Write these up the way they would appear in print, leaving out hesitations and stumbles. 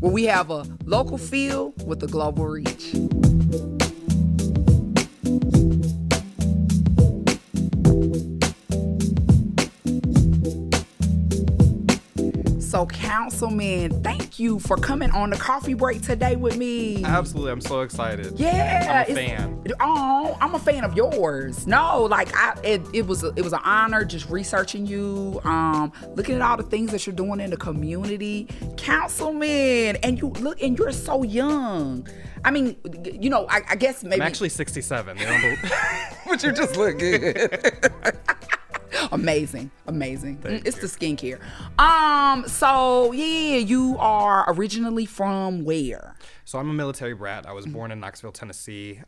where we have a local feel with a global reach. So, Councilman, thank you for coming on the coffee break today with me. Absolutely, I'm so excited. Yeah, I'm a fan. Oh, I'm a fan of yours. No, like it was an honor just researching you, looking at all the things that you're doing in the community, Councilman. And you're so young. I mean, you know, I guess maybe I'm actually 67. but you just look good. Amazing. It's the skincare. So yeah, you are originally from where? So I'm a military brat. I was born in Knoxville, Tennessee.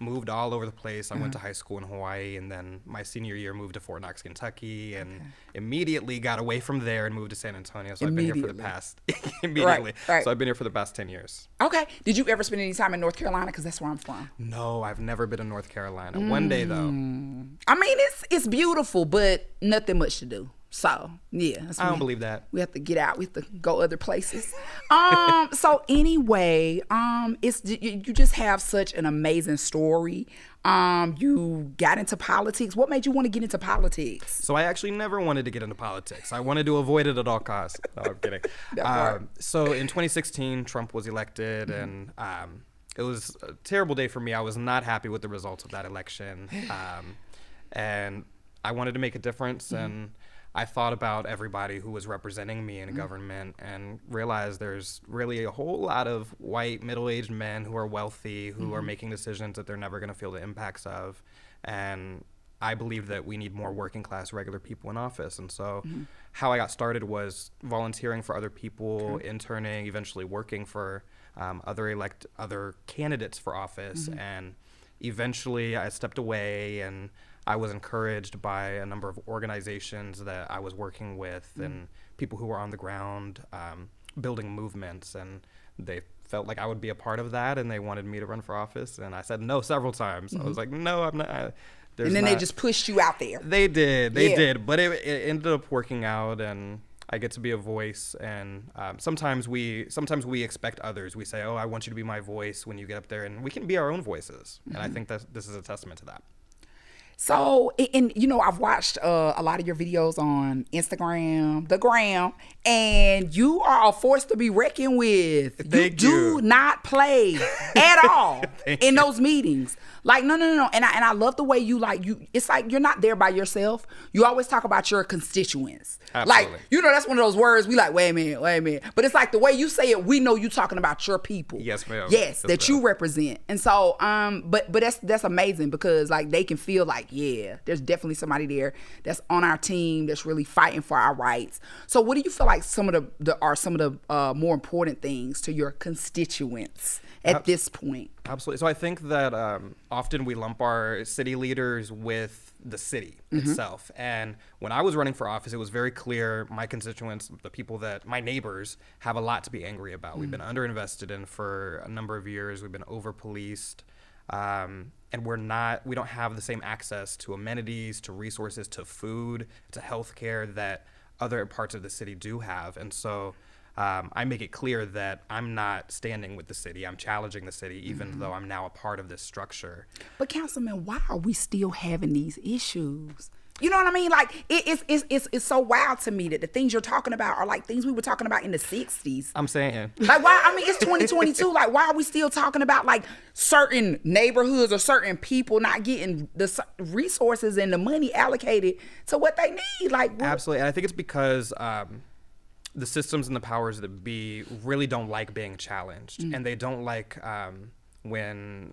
Moved all over the place. I went to high school in Hawaii, and then my senior year moved to Fort Knox, Kentucky, and immediately got away from there and moved to San Antonio. So I've been here for the past immediately. Right. So I've been here for the past 10 years. Okay. Did you ever spend any time in North Carolina? Because that's where I'm from. No, I've never been in North Carolina. One day though. I mean, it's beautiful, but nothing much to do. So yeah, I don't believe that. We have to get out. We have to go other places. So anyway, you just have such an amazing story. You got into politics. What made you want to get into politics? So I actually never wanted to get into politics. I wanted to avoid it at all costs. No, I'm kidding. So in 2016, Trump was elected, and it was a terrible day for me. I was not happy with the results of that election, and I wanted to make a difference. And I thought about everybody who was representing me in government and realized there's really a whole lot of white middle-aged men who are wealthy, who are making decisions that they're never going to feel the impacts of. And I believe that we need more working class, regular people in office. And so how I got started was volunteering for other people, interning, eventually working for other candidates for office. And eventually I stepped away, and I was encouraged by a number of organizations that I was working with and people who were on the ground building movements, and they felt like I would be a part of that, and they wanted me to run for office, and I said no several times. I was like, no, I'm not. And then they just pushed you out there. They did, but it ended up working out, and I get to be a voice. And sometimes we expect others. We say, oh, I want you to be my voice when you get up there, and we can be our own voices. And I think that this is a testament to that. So, and you know, I've watched a lot of your videos on Instagram, the gram, and you are a force to be reckoned with. Thank you. Do not play at all in those meetings. Like, no. And I love the way you it's like you're not there by yourself. You always talk about your constituents. Absolutely. Like, you know, that's one of those words we like, wait a minute. But it's like the way you say it, we know you talking about your people. Yes, ma'am. Yes, that you represent. And so, but that's amazing, because like they can feel like, yeah, there's definitely somebody there that's on our team that's really fighting for our rights. So what do you feel like some of the more important things to your constituents at this point? Absolutely. So I think that often we lump our city leaders with the city itself. And when I was running for office, it was very clear my constituents, the people that my neighbors, have a lot to be angry about. We've been underinvested in for a number of years. We've been over-policed. And we don't have the same access to amenities, to resources, to food, to healthcare that other parts of the city do have. And so I make it clear that I'm not standing with the city. I'm challenging the city, even though I'm now a part of this structure. But Councilman, why are we still having these issues? You know what I mean? Like, it's so wild to me that the things you're talking about are like things we were talking about in the 60s. I'm saying. Like, why? I mean, it's 2022. Like, why are we still talking about like certain neighborhoods or certain people not getting the resources and the money allocated to what they need? Like, absolutely. And I think it's because the systems and the powers that be really don't like being challenged. And they don't like when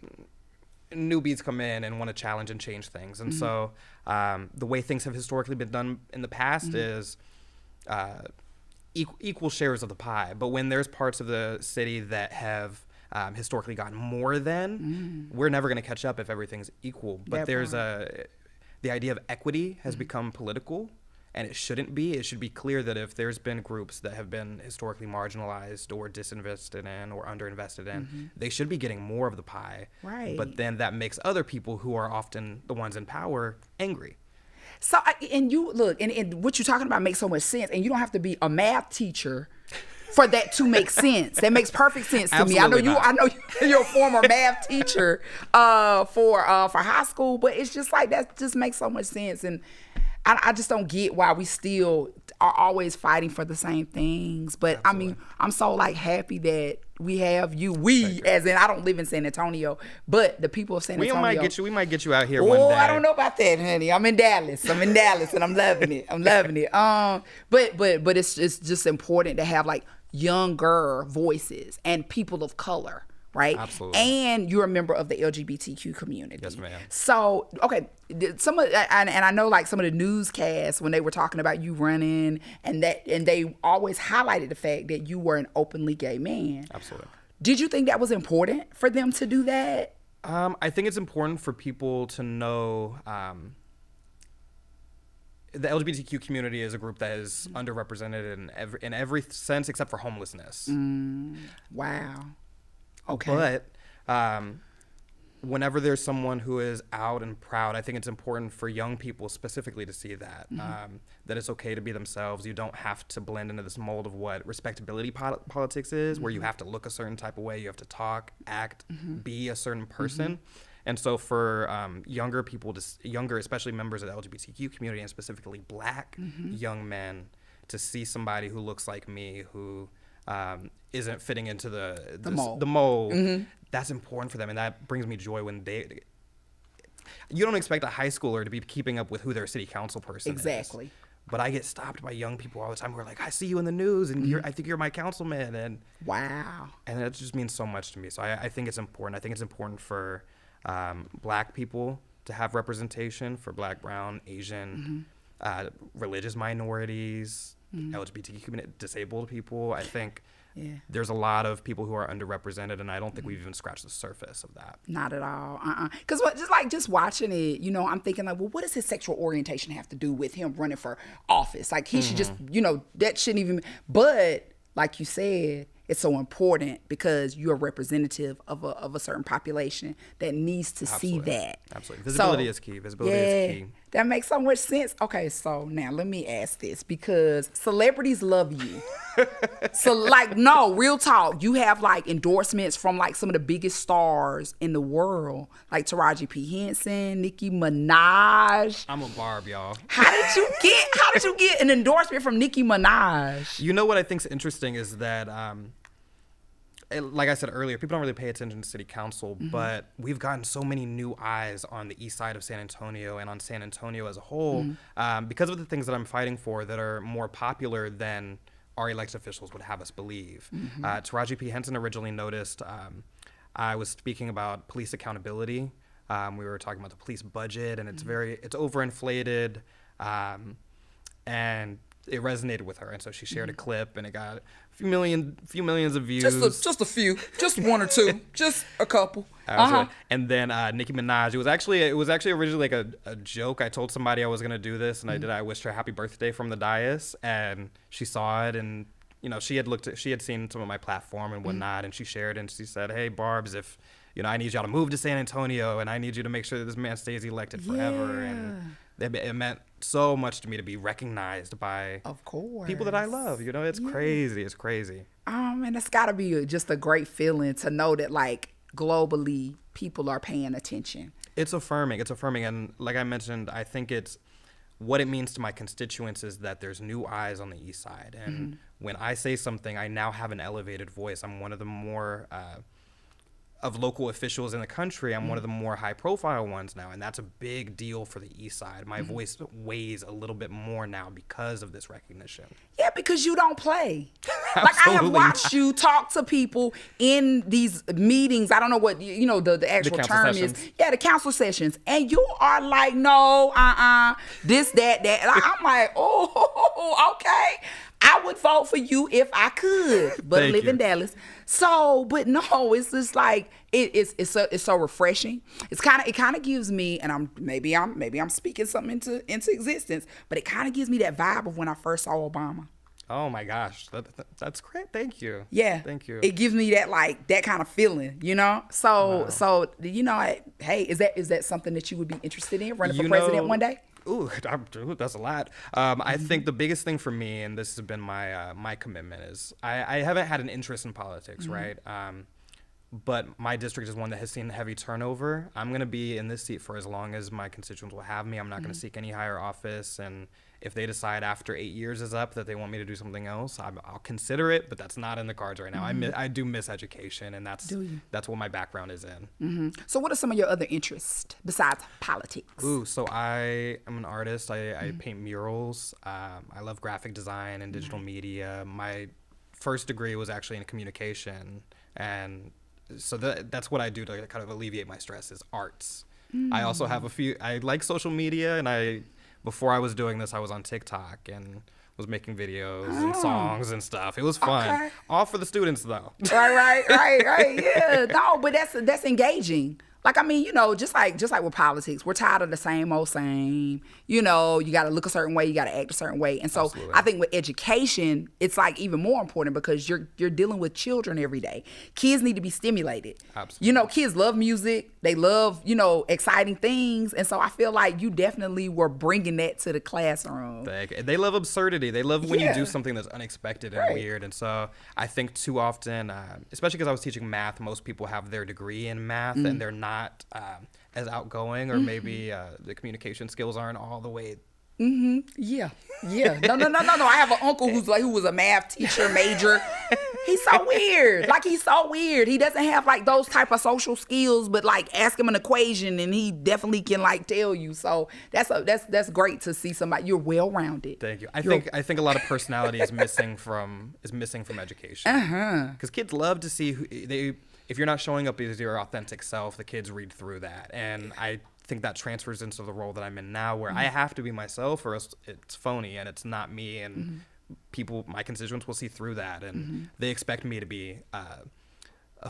newbies come in and want to challenge and change things. And so the way things have historically been done in the past is equal shares of the pie. But when there's parts of the city that have historically gotten more than, we're never going to catch up if everything's equal. But the idea of equity has become political. And it shouldn't be. It should be clear that if there's been groups that have been historically marginalized or disinvested in or underinvested in, they should be getting more of the pie. Right. But then that makes other people who are often the ones in power angry. So, and you look, and what you're talking about makes so much sense. And you don't have to be a math teacher for that to make sense. That makes perfect sense to me. I know you're a former math teacher for high school, but it's just like that just makes so much sense. And I just don't get why we still are always fighting for the same things. But absolutely. I mean, I'm so like happy that we have you. As in, I don't live in San Antonio, but the people of San Antonio. We might get you out here one day. I don't know about that, honey. I'm in Dallas, and I'm loving it. But it's just important to have like younger voices and people of color. Right? Absolutely. And you're a member of the LGBTQ community. Yes, ma'am. So, okay, and I know like some of the newscasts when they were talking about you running and they always highlighted the fact that you were an openly gay man. Absolutely. Did you think that was important for them to do that? I think it's important for people to know the LGBTQ community is a group that is underrepresented in every sense except for homelessness. Wow. Okay. But whenever there's someone who is out and proud, I think it's important for young people specifically to see that, that it's okay to be themselves. You don't have to blend into this mold of what respectability politics is, where you have to look a certain type of way, you have to talk, act, be a certain person. And so for younger people, especially members of the LGBTQ community and specifically Black young men, to see somebody who looks like me, who isn't fitting into the mold. That's important for them, and that brings me joy when you don't expect a high schooler to be keeping up with who their city council person is. But I get stopped by young people all the time who are like, I see you in the news, and I think you're my councilman. And wow. And that just means so much to me. So I think it's important. I think it's important for Black people to have representation, for Black, brown, Asian, religious minorities, LGBTQ community, disabled people. I think there's a lot of people who are underrepresented, and I don't think we've even scratched the surface of that. Not at all. Because just watching it, I'm thinking like, well, what does his sexual orientation have to do with him running for office? Like he should just, that shouldn't even. But like you said, it's so important because you're a representative of a certain population that needs to see that. Absolutely. Visibility is key. Visibility is key. That makes so much sense. Okay, so now let me ask this, because celebrities love you. So like, no, real talk. You have like endorsements from like some of the biggest stars in the world, like Taraji P. Henson, Nicki Minaj. I'm a Barb, y'all. How did you get an endorsement from Nicki Minaj? You know what I think's interesting is that like I said earlier, people don't really pay attention to city council, but we've gotten so many new eyes on the east side of San Antonio and on San Antonio as a whole because of the things that I'm fighting for that are more popular than our elected officials would have us believe. Taraji P. Henson originally noticed I was speaking about police accountability. We were talking about the police budget, and it's overinflated, and it resonated with her, and so she shared a clip, and it got a few millions of views. Just a few, just one or two, just a couple. And then Nicki Minaj. It was actually originally like a joke. I told somebody I was gonna do this, and I wished her happy birthday from the dais, and she saw it, and she had seen some of my platform and whatnot, and she shared, and she said, "Hey, Barbs, if I need y'all to move to San Antonio, and I need you to make sure that this man stays elected forever." And it meant so much to me to be recognized by people that I love. It's crazy. It's crazy. And it's got to be just a great feeling to know that like globally people are paying attention. It's affirming. And like I mentioned, I think it's what it means to my constituents is that there's new eyes on the east side. And when I say something, I now have an elevated voice. I'm one of the more of local officials in the country. I'm one of the more high profile ones now, and that's a big deal for the east side. My voice weighs a little bit more now because of this recognition. Yeah, because you don't play. Like I have watched you talk to people in these meetings. I don't know what the actual term is. Yeah, the council sessions, and you are like, no, this, that. And I'm like, oh, okay. I would vote for you if I could, but live in Dallas. So, but no, it's just like it's so refreshing. It kind of gives me, and maybe I'm speaking something into existence, but it kind of gives me that vibe of when I first saw Obama. Oh my gosh, that's great. Thank you. Yeah, thank you. It gives me that kind of feeling, So hey, is that something that you would be interested in, running for president one day? Ooh, that's a lot. I think the biggest thing for me, and this has been my commitment, is I haven't had an interest in politics, right? But my district is one that has seen heavy turnover. I'm going to be in this seat for as long as my constituents will have me. I'm not going to seek any higher office. And if they decide after 8 years is up that they want me to do something else, I'll consider it. But that's not in the cards right now. I do miss education, and that's what my background is in. So what are some of your other interests besides politics? Ooh, so I am an artist. I paint murals. I love graphic design and digital media. My first degree was actually in communication, and so that's what I do to kind of alleviate my stress is arts. I also have I like social media, and before I was doing this, I was on TikTok and was making videos and songs and stuff. It was fun. Okay. All for the students though. Right. Yeah. No, but that's engaging. Like, I mean, you know, just like with politics, we're tired of the same old same. You know, you got to look a certain way, you got to act a certain way. And so Absolutely. I think with education, it's like even more important because you're dealing with children every day. Kids need to be stimulated. Absolutely. You know, kids love music. They love, you know, exciting things. And so I feel like you definitely were bringing that to the classroom. They love absurdity. They love when you do something that's unexpected and weird. And so I think too often, especially because I was teaching math, most people have their degree in math and they're not as outgoing, or maybe the communication skills aren't all the way. Yeah. No. I have an uncle who was a math teacher major. He's so weird. Like, he's so weird. He doesn't have like those type of social skills, but like ask him an equation and he definitely can like tell you. So that's great to see somebody. You're well rounded. Thank you. I think a lot of personality is missing from education. Because kids love to see if you're not showing up as your authentic self, the kids read through that. And I think that transfers into the role that I'm in now, where I have to be myself or else it's phony and it's not me. And my constituents will see through that. And they expect me to be a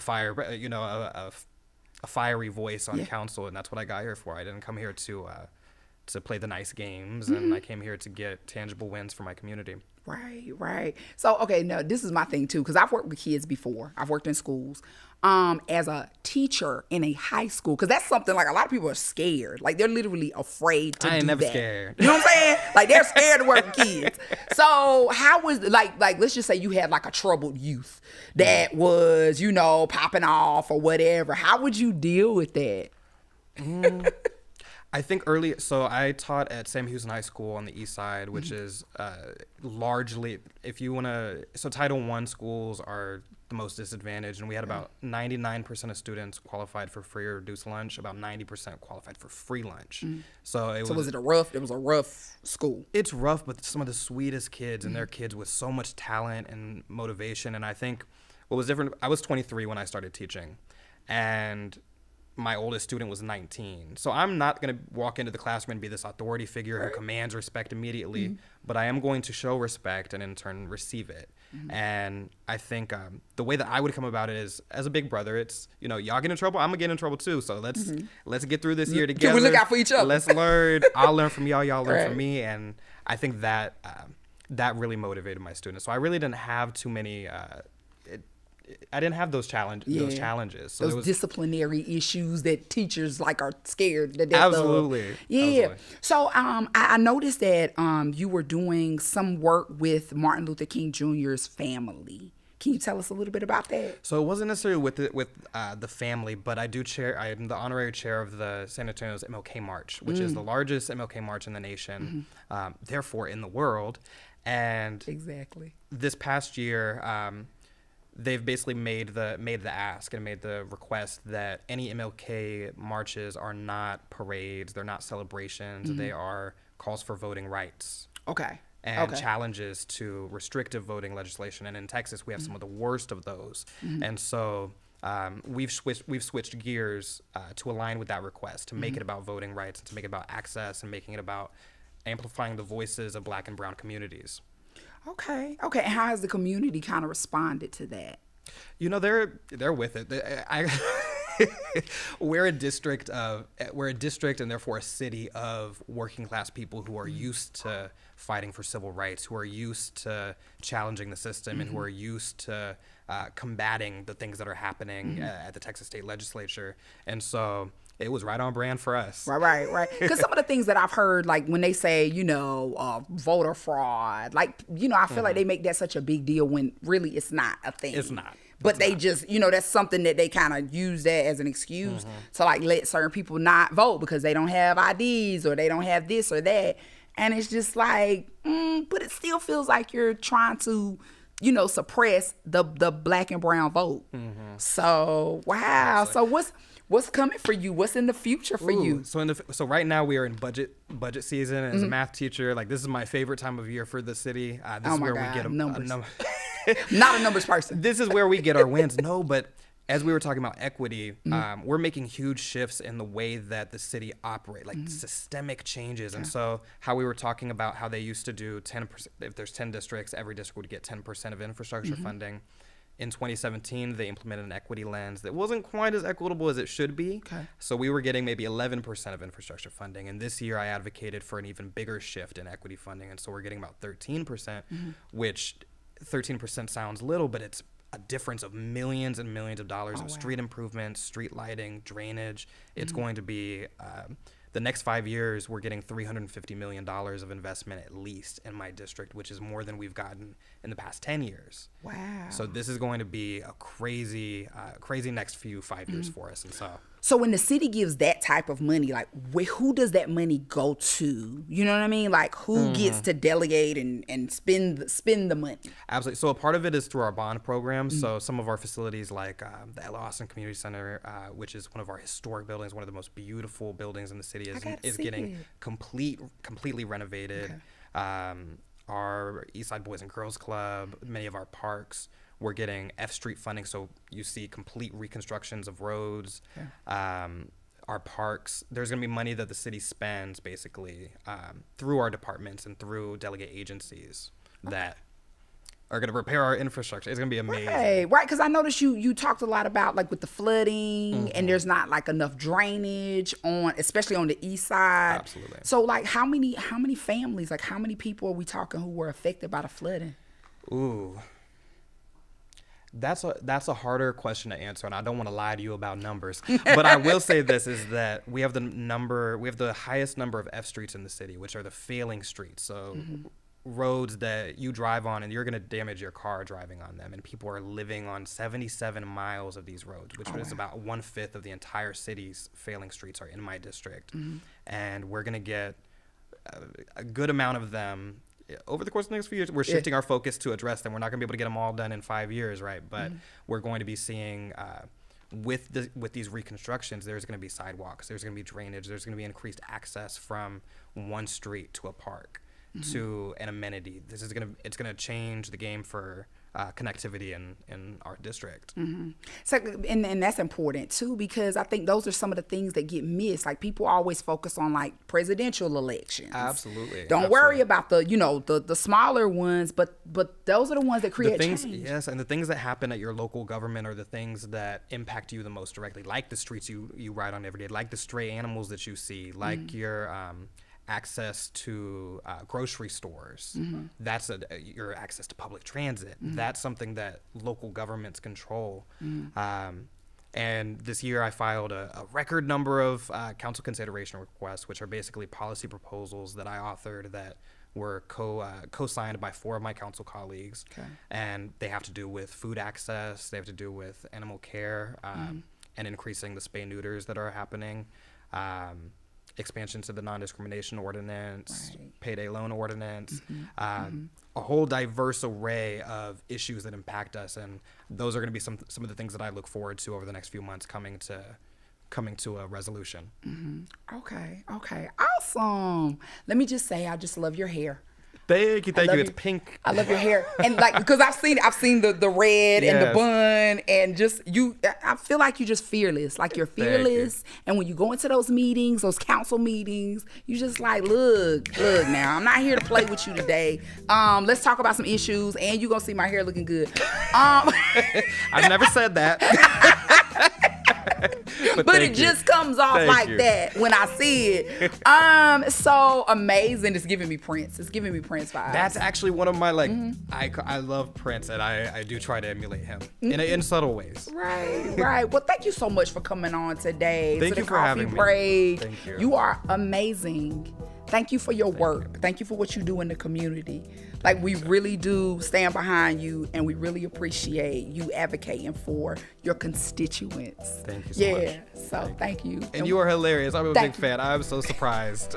fiery voice on council. And that's what I got here for. I didn't come here to play the nice games. And I came here to get tangible wins for my community. Right. So, okay, now this is my thing too, because I've worked with kids before. I've worked in schools as a teacher in a high school, because that's something like a lot of people are scared. Like, they're literally afraid to do that. I ain't never scared. You know what I'm saying? Like, they're scared to work with kids. So how was, like let's just say you had like a troubled youth that was, you know, popping off or whatever. How would you deal with that? I think so I taught at Sam Houston High School on the east side, which is largely, so Title I schools are the most disadvantaged, and we had about 99% of students qualified for free or reduced lunch, about 90% qualified for free lunch. So it was a rough school? It's rough, but some of the sweetest kids, and they're kids with so much talent and motivation. And I think what was different, I was 23 when I started teaching, and my oldest student was 19. So I'm not going to walk into the classroom and be this authority figure who commands respect immediately, but I am going to show respect and in turn receive it. And I think the way that I would come about it is, as a big brother, it's, you know, y'all get in trouble, I'm gonna get in trouble too. So let's get through this year together. Can we look out for each other? Let's learn. I'll learn from y'all learn from me. And I think that that really motivated my students. So I really didn't have too many I didn't have those challenges. So those disciplinary issues that teachers like are scared to death of. Absolutely. So I noticed that you were doing some work with Martin Luther King Jr.'s family. Can you tell us a little bit about that? So it wasn't necessarily with the family, but I am the honorary chair of the San Antonio's MLK March, which is the largest MLK March in the nation, therefore in the world. And this past year, they've basically made the ask and made the request that any MLK marches are not parades, they're not celebrations, they are calls for voting rights. And challenges to restrictive voting legislation. And in Texas, we have some of the worst of those. And so we've switched gears to align with that request, to make it about voting rights, and to make it about access, and making it about amplifying the voices of Black and brown communities. Okay. And how has the community kind of responded to that? You know, they're with it. we're a district and therefore a city of working class people who are used to fighting for civil rights, who are used to challenging the system, and who are used to combating the things that are happening at the Texas State Legislature. And so it was right on brand for us. Right. Because some of the things that I've heard, like when they say, voter fraud, like, I feel like they make that such a big deal when really it's not a thing. It's not. But they just, that's something that they kind of use that as an excuse to like let certain people not vote because they don't have IDs or they don't have this or that. And it's just like, but it still feels like you're trying to, suppress the black and brown vote. So, wow. So what's coming for you? What's in the future for you? So right now we are in budget season. As a math teacher, like this is my favorite time of year for the city. This is where we get a number. Not a numbers person. This is where we get our wins. No, but as we were talking about equity, we're making huge shifts in the way that the city operates, like systemic changes. And so how we were talking about how they used to do 10%, if there's 10 districts, every district would get 10% of infrastructure funding. In 2017, they implemented an equity lens that wasn't quite as equitable as it should be. Okay. So we were getting maybe 11% of infrastructure funding. And this year I advocated for an even bigger shift in equity funding. And so we're getting about 13%, which 13% sounds little, but it's a difference of millions and millions of dollars of street improvements, street lighting, drainage. It's going to be the next 5 years, we're getting $350 million of investment at least in my district, which is more than we've gotten in the past 10 years. Wow. So this is going to be a crazy next 5 years for us. And so when the city gives that type of money, like who does that money go to? You know what I mean? Like who gets to delegate and spend the money? Absolutely. So a part of it is through our bond program. So some of our facilities like the Ella Austin Community Center, which is one of our historic buildings, one of the most beautiful buildings in the city, is getting completely renovated. Okay. Our Eastside Boys and Girls Club, many of our parks, we're getting F Street funding, so you see complete reconstructions of roads. Yeah. Our parks, there's going to be money that the city spends basically through our departments and through delegate agencies that are going to repair our infrastructure. It's going to be amazing. Right, because I noticed you talked a lot about like with the flooding and there's not like enough drainage especially on the east side. Absolutely. So like how many families, like how many people are we talking who were affected by the flooding? Ooh. That's a harder question to answer, and I don't want to lie to you about numbers. But I will say this is that we have the highest number of F streets in the city, which are the failing streets. So roads that you drive on and you're going to damage your car driving on them. And people are living on 77 miles of these roads, which is about 1/5 of the entire city's failing streets are in my district. And we're going to get a good amount of them over the course of the next few years. We're shifting our focus to address them. We're not going to be able to get them all done in 5 years, right? But we're going to be seeing with these reconstructions, there's going to be sidewalks, there's going to be drainage, there's going to be increased access from one street to a park to an amenity. It's going to change the game for connectivity in our district. So and that's important too, because I think those are some of the things that get missed. Like people always focus on like presidential elections. Absolutely. Don't worry about the smaller ones, but those are the ones that create change. Yes, and the things that happen at your local government are the things that impact you the most directly, like the streets you ride on every day, like the stray animals that you see, like your access to grocery stores. That's your access to public transit. That's something that local governments control. And this year I filed a record number of council consideration requests, which are basically policy proposals that I authored that were co-signed by 4 of my council colleagues. Okay. And they have to do with food access, they have to do with animal care, and increasing the spay-neuters that are happening. Expansion to the non-discrimination ordinance, payday loan ordinance, a whole diverse array of issues that impact us, and those are going to be some of the things that I look forward to over the next few months coming to a resolution. Okay, awesome. Let me just say, I just love your hair. Thank you. It's pink. I love your hair, and like because I've seen the red and the bun, and just I feel like you're just fearless. Like you're fearless, and when you go into those meetings, those council meetings, you just like look. Now I'm not here to play with you today. Let's talk about some issues, and you gonna see my hair looking good. I've never said that. But it just comes off like that when I see it. So amazing. It's giving me Prince. It's giving me Prince vibes. That's actually one of my I love Prince, and I do try to emulate him in subtle ways. Right. Well, thank you so much for coming on today. Thank you for having break. me. Thank you. You are amazing. Thank you for your work. Thank you for what you do in the community. Like, we really do stand behind you, and we really appreciate you advocating for your constituents. Thank you so much. Yeah, so thank you. And you are hilarious. I'm a big fan. I'm so surprised.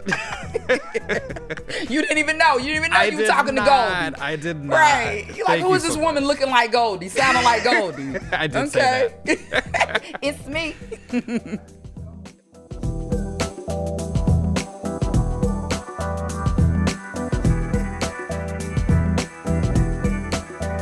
You didn't even know. You were talking to Goldie. I did not. Right. You're like, who is this woman looking like Goldie, sounding like Goldie? I did say that. It's me.